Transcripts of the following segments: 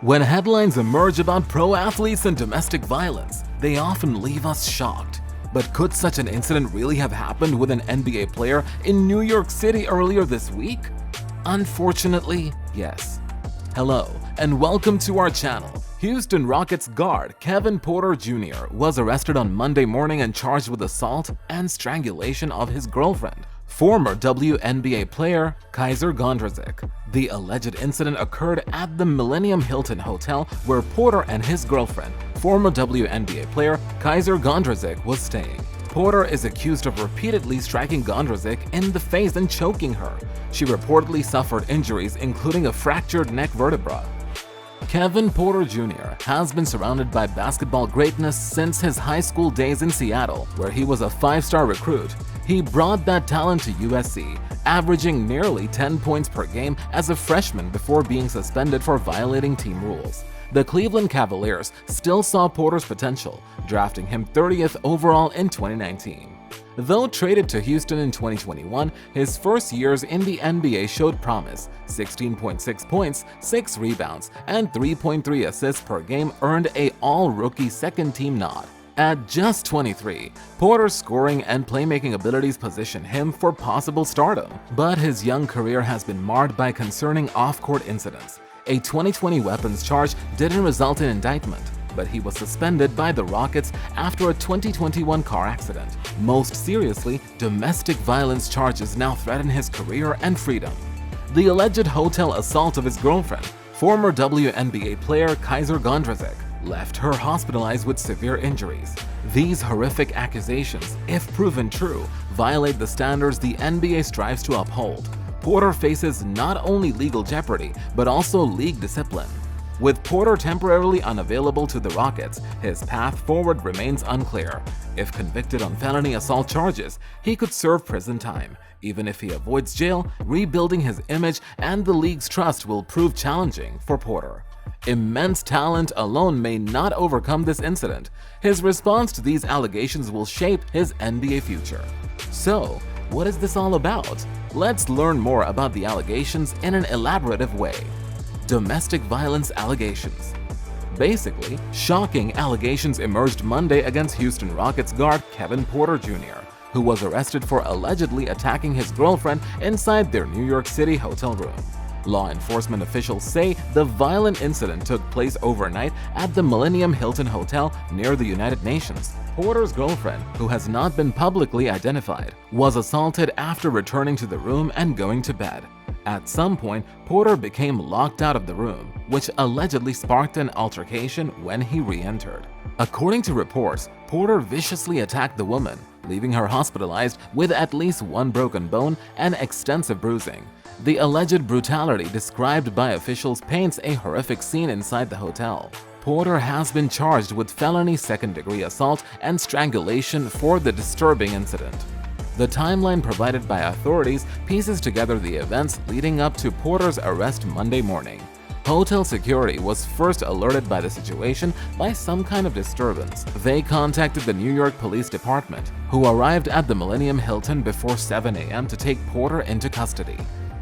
When headlines emerge about pro athletes and domestic violence, they often leave us shocked. But could such an incident really have happened with an NBA player in New York City earlier this week? Unfortunately, yes. Hello, and welcome to our channel. Houston Rockets guard Kevin Porter Jr. was arrested on Monday morning and charged with assault and strangulation of his girlfriend, former WNBA player Kysre Gondrezick. The alleged incident occurred at the Millennium Hilton Hotel where Porter and his girlfriend, former WNBA player Kysre Gondrezick, was staying. Porter is accused of repeatedly striking Gondrezick in the face and choking her. She reportedly suffered injuries including a fractured neck vertebra. Kevin Porter Jr. has been surrounded by basketball greatness since his high school days in Seattle, where he was a five-star recruit. He brought that talent to USC, averaging nearly 10 points per game as a freshman before being suspended for violating team rules. The Cleveland Cavaliers still saw Porter's potential, drafting him 30th overall in 2019. Though traded to Houston in 2021, his first years in the NBA showed promise. 16.6 points, 6 rebounds, and 3.3 assists per game earned a all-rookie second-team nod. At just 23, Porter's scoring and playmaking abilities position him for possible stardom, but his young career has been marred by concerning off-court incidents. A 2020 weapons charge didn't result in indictment, but he was suspended by the Rockets after a 2021 car accident. Most seriously, domestic violence charges now threaten his career and freedom. The alleged hotel assault of his girlfriend, former WNBA player Kysre Gondrezick, left her hospitalized with severe injuries. These horrific accusations, if proven true, violate the standards the NBA strives to uphold. Porter faces not only legal jeopardy, but also league discipline. With Porter temporarily unavailable to the Rockets, his path forward remains unclear. If convicted on felony assault charges, he could serve prison time. Even if he avoids jail, rebuilding his image and the league's trust will prove challenging for Porter. Immense talent alone may not overcome this incident. His response to these allegations will shape his NBA future. So, what is this all about? Let's learn more about the allegations in an elaborative way. Domestic violence allegations. Basically, shocking allegations emerged Monday against Houston Rockets guard Kevin Porter Jr., who was arrested for allegedly attacking his girlfriend inside their New York City hotel room. Law enforcement officials say the violent incident took place overnight at the Millennium Hilton Hotel near the United Nations. Porter's girlfriend, who has not been publicly identified, was assaulted after returning to the room and going to bed. At some point, Porter became locked out of the room, which allegedly sparked an altercation when he re-entered. According to reports, Porter viciously attacked the woman, leaving her hospitalized with at least one broken bone and extensive bruising. The alleged brutality described by officials paints a horrific scene inside the hotel. Porter has been charged with felony second-degree assault and strangulation for the disturbing incident. The timeline provided by authorities pieces together the events leading up to Porter's arrest Monday morning. Hotel security was first alerted by the situation by some kind of disturbance. They contacted the New York Police Department, who arrived at the Millennium Hilton before 7 a.m. to take Porter into custody.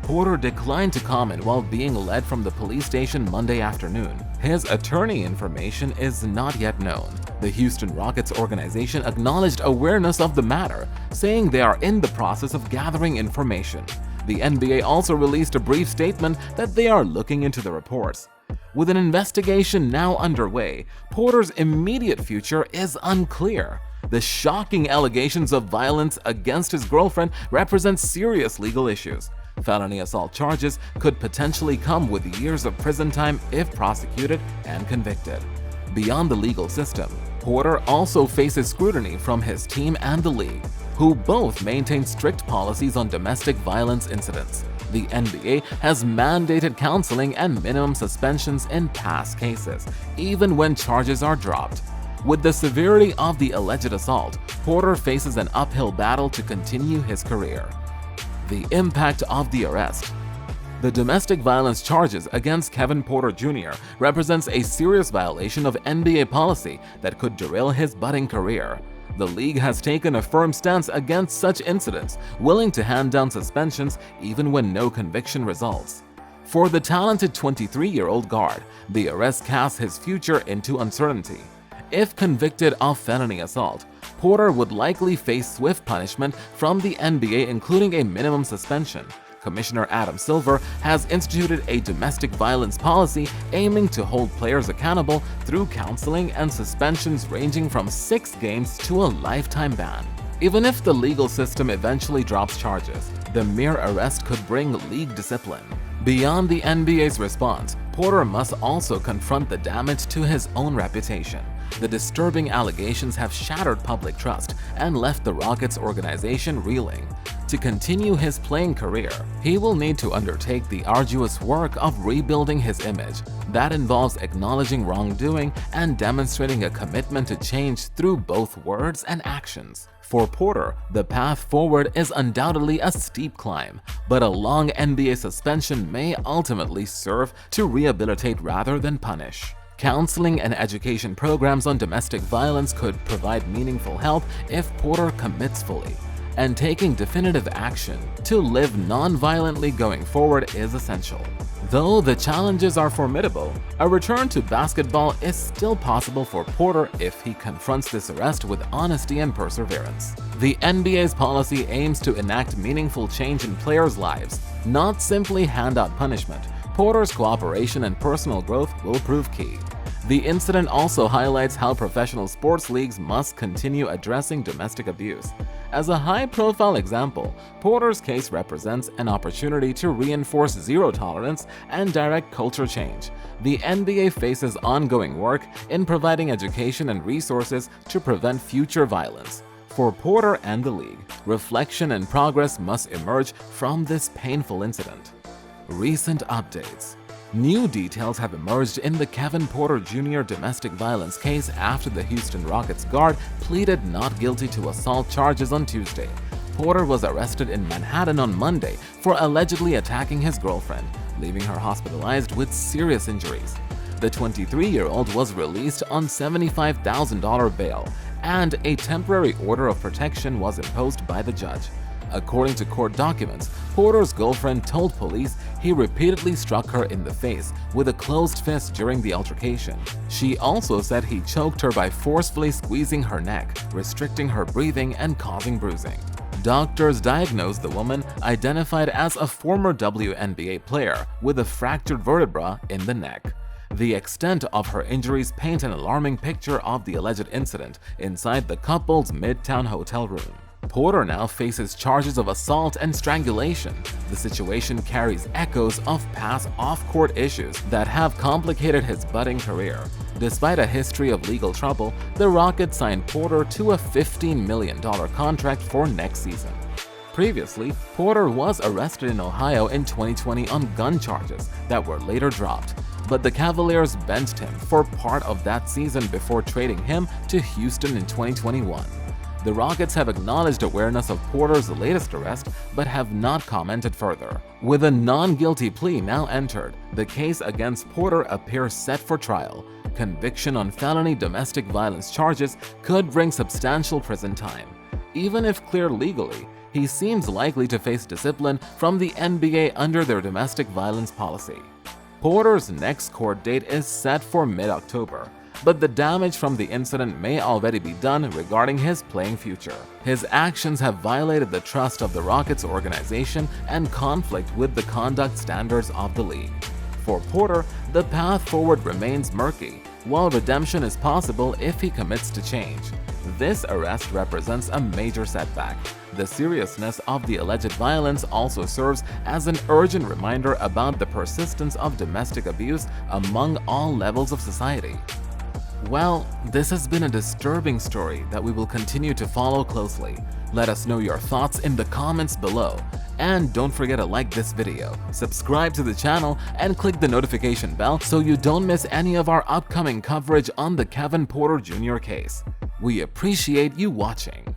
Porter declined to comment while being led from the police station Monday afternoon. His attorney information is not yet known. The Houston Rockets organization acknowledged awareness of the matter, saying they are in the process of gathering information. The NBA also released a brief statement that they are looking into the reports. With an investigation now underway, Porter's immediate future is unclear. The shocking allegations of violence against his girlfriend represent serious legal issues. Felony assault charges could potentially come with years of prison time if prosecuted and convicted. Beyond the legal system, Porter also faces scrutiny from his team and the league, who both maintain strict policies on domestic violence incidents. The NBA has mandated counseling and minimum suspensions in past cases, even when charges are dropped. With the severity of the alleged assault, Porter faces an uphill battle to continue his career. The impact of the arrest. The domestic violence charges against Kevin Porter Jr. represents a serious violation of NBA policy that could derail his budding career. The league has taken a firm stance against such incidents, willing to hand down suspensions even when no conviction results. For the talented 23-year-old guard, the arrest casts his future into uncertainty. If convicted of felony assault, Porter would likely face swift punishment from the NBA, including a minimum suspension. Commissioner Adam Silver has instituted a domestic violence policy aiming to hold players accountable through counseling and suspensions ranging from 6 games to a lifetime ban. Even if the legal system eventually drops charges, the mere arrest could bring league discipline. Beyond the NBA's response, Porter must also confront the damage to his own reputation. The disturbing allegations have shattered public trust and left the Rockets organization reeling. To continue his playing career, he will need to undertake the arduous work of rebuilding his image. That involves acknowledging wrongdoing and demonstrating a commitment to change through both words and actions. For Porter, the path forward is undoubtedly a steep climb, but a long NBA suspension may ultimately serve to rehabilitate rather than punish. Counseling and education programs on domestic violence could provide meaningful help if Porter commits fully, and taking definitive action to live non-violently going forward is essential. Though the challenges are formidable, a return to basketball is still possible for Porter if he confronts this arrest with honesty and perseverance. The NBA's policy aims to enact meaningful change in players' lives, not simply hand out punishment. Porter's cooperation and personal growth will prove key. The incident also highlights how professional sports leagues must continue addressing domestic abuse. As a high-profile example, Porter's case represents an opportunity to reinforce zero tolerance and direct culture change. The NBA faces ongoing work in providing education and resources to prevent future violence. For Porter and the league, reflection and progress must emerge from this painful incident. Recent updates. New details have emerged in the Kevin Porter Jr. domestic violence case after the Houston Rockets guard pleaded not guilty to assault charges on Tuesday. Porter was arrested in Manhattan on Monday for allegedly attacking his girlfriend, leaving her hospitalized with serious injuries. The 23-year-old was released on $75,000 bail, and a temporary order of protection was imposed by the judge. According to court documents, Porter's girlfriend told police he repeatedly struck her in the face with a closed fist during the altercation. She also said he choked her by forcefully squeezing her neck, restricting her breathing and causing bruising. Doctors diagnosed the woman, identified as a former WNBA player, with a fractured vertebra in the neck. The extent of her injuries paint an alarming picture of the alleged incident inside the couple's Midtown hotel room. Porter now faces charges of assault and strangulation. The situation carries echoes of past off-court issues that have complicated his budding career. Despite a history of legal trouble, the Rockets signed Porter to a $15 million contract for next season. Previously, Porter was arrested in Ohio in 2020 on gun charges that were later dropped, but the Cavaliers benched him for part of that season before trading him to Houston in 2021. The Rockets have acknowledged awareness of Porter's latest arrest but have not commented further. With a non-guilty plea now entered, the case against Porter appears set for trial. Conviction on felony domestic violence charges could bring substantial prison time. Even if cleared legally, he seems likely to face discipline from the NBA under their domestic violence policy. Porter's next court date is set for mid-October, but the damage from the incident may already be done regarding his playing future. His actions have violated the trust of the Rockets organization and conflict with the conduct standards of the league. For Porter, the path forward remains murky, while redemption is possible if he commits to change. This arrest represents a major setback. The seriousness of the alleged violence also serves as an urgent reminder about the persistence of domestic abuse among all levels of society. Well, this has been a disturbing story that we will continue to follow closely. Let us know your thoughts in the comments below. And don't forget to like this video, subscribe to the channel, and click the notification bell so you don't miss any of our upcoming coverage on the Kevin Porter Jr. case. We appreciate you watching.